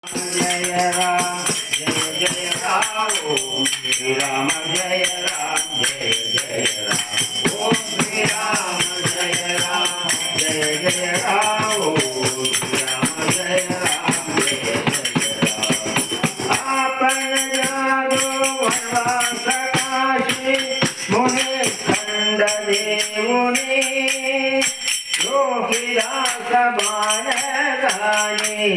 जय राम जय जय राम ओम श्री राम जय राम जय जय राम ओम श्री राम जय राम जय जय राम ओम श्री राम जय राम जय जय राम आपन जागो वनवास काशी मुनि खंड देवुनि लोहिदास बाण गाने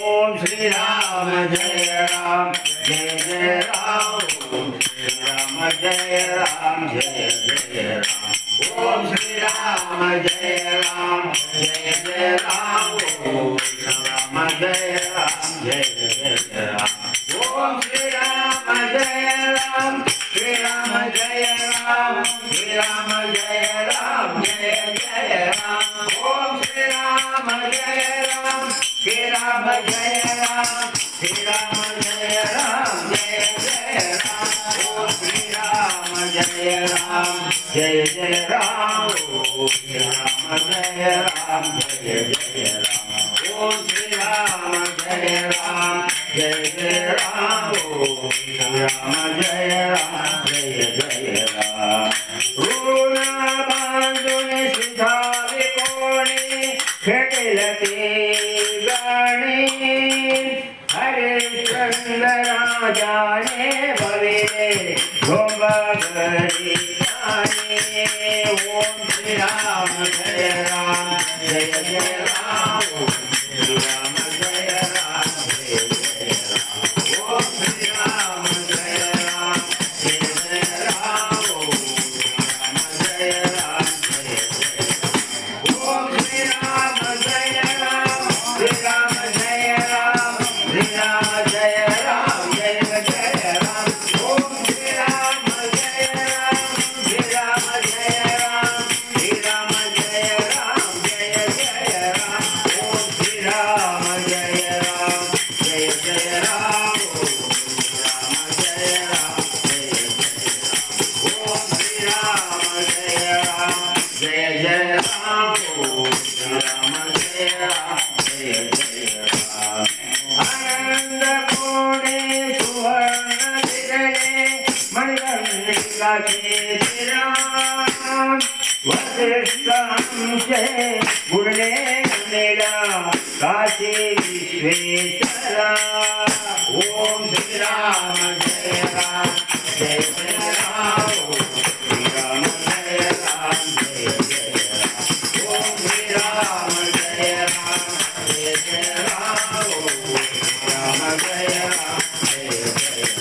ओम श्री राम जय राम जय जय राम ओम श्री राम जय राम जय जय राम ओम श्री राम जय राम जय जय राम ओम श्री राम जय राम जय जय राम ओम श्री राम जय राम श्री राम जय राम श्री राम जय राम जय जय राम ओम श्री राम जय राम श्री राम जय राम श्री राम जय राम जय जय राम ओम श्री राम जय राम जय जय राम ओम श्री राम जय राम जय जय राम ओम श्री राम जय राम जय जय राम ओम श्री राम जय राम जय जय राम बांधुने सिधावे कोणी खेळते गाणी हरिश्चंद्र राजाने भविले घोंबागरी गाणी ओम श्री राम जय राम जय जय राम ओम श्री राम जय राम जय जय राम ओम श्री राम जय राम जय जय राम ओम जय राम जय जय ओम श्री राम जय राम श्री राम जय राम श्री राम जय राम जय जय राम ओम श्री राम जय राम श्री राम जय राम श्री राम जय राम जय जय राम ओम श्री राम जय राम जय जय राम ओम श्री राम जय राम जय जय ओम श्री राम जय राम जय जय राम ओम श्री राम जय राम जय जय राम आनंद कोणे सुवर्ण दिगळे मणिकर्णिकाचे श्रीराम वसिष्ठांचे गुणने गणेला काशी विश्वेश्वरा ओम श्री राम जय राम जय जय राम ओम श्री राम जय राम जय जय राम ओम श्री राम जय राम जय जय राम ओम श्री राम जय राम जय जय राम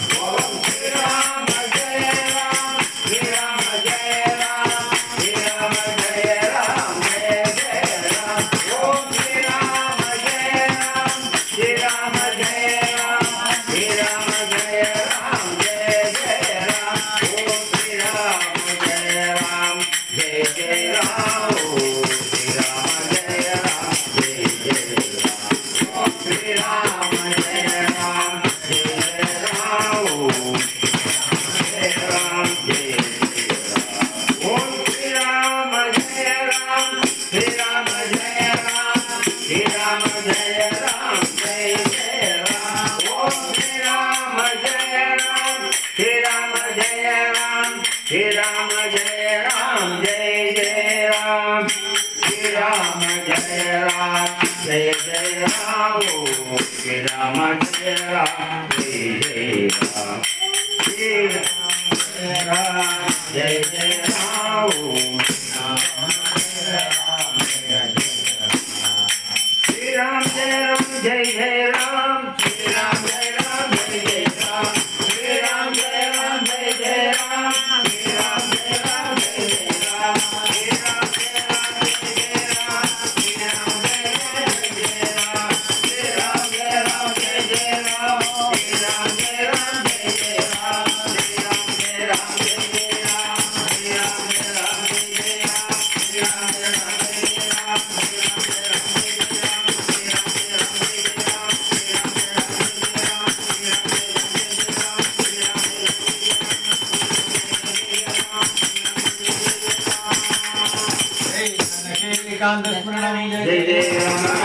ओम श्री राम जय राम श्री राम जय राम श्री राम जय राम जय जय राम ओम श्री राम जय राम श्री राम जय राम श्री राम जय राम जय जय राम ओम श्री राम जय राम जय जय राम ओम श्री राम जय राम जय जय राम ओम श्री राम जय राम जय जय राम ओम जय राम जय जय राम ओम श्री राम जय राम श्री राम जय राम श्री राम जय राम जय जय राम ओम श्री राम जय राम श्री राम जय राम श्री राम जय राम जय जय राम श्री राम जय राम जय जय राम ओम श्री राम जय राम जय जय राम श्री राम जय जय राम ओम श्री राम जय राम जय जय राम श्री राम जय राम जय जय राम श्री राम जय राम जय जय राम श्री राम जय राम जय जय राम श्री राम जय राम जय जय राम श्री राम जय राम जय जय राम श्री राम जय राम जय जय राम श्री राम जय राम जय जय राम श्री राम जय राम जय जय राम श्री राम जय राम जय जय राम श्री राम जय राम जय जय राम श्री राम जय राम जय जय राम श्री राम जय राम जय जय राम श्री राम जय राम जय जय राम श्री राम जय राम जय जय राम श्री राम जय राम जय जय राम श्रीकांत स्मरण जय जय राम